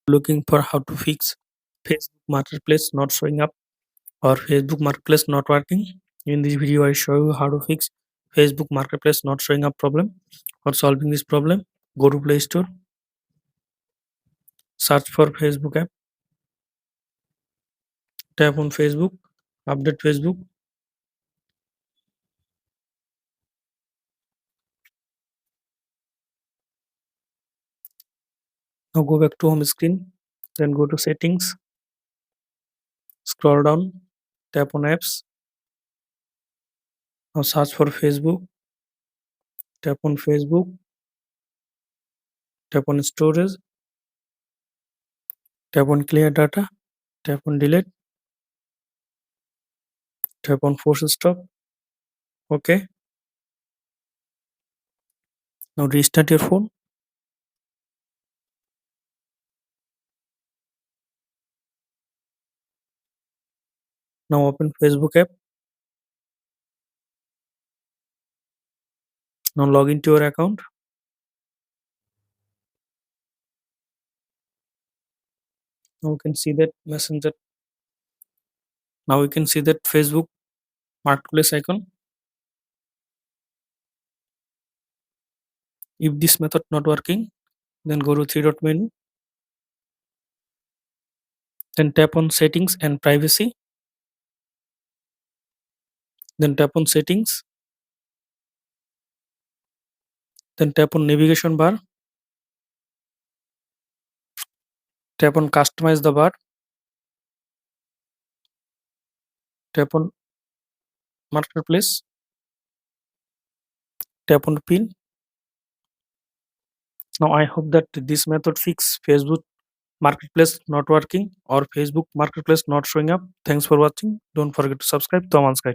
Looking for how to fix Facebook Marketplace not showing up or Facebook Marketplace not working. In this video, I show you how to fix Facebook Marketplace not showing up problem. For solving this problem, go to Play Store, search for Facebook app, tap on Facebook, update Facebook. Now go back to home screen, then go to settings, scroll down, tap on apps. Now search for Facebook, tap on Facebook, tap on storage, tap on clear data, tap on delete, tap on force stop. Okay. Now restart your phone. Now open Facebook app. Now log into your account. Now you can see that messenger. Now you can see that Facebook marketplace icon. If this method not working, then go to three dot menu. Then tap on settings and privacy. Then tap on settings. Then tap on navigation bar. Tap on customize the bar. Tap on marketplace. Tap on pin. Now I hope that this method fix Facebook marketplace not working or Facebook marketplace not showing up. Thanks for watching. Don't forget to subscribe to Aman Sky.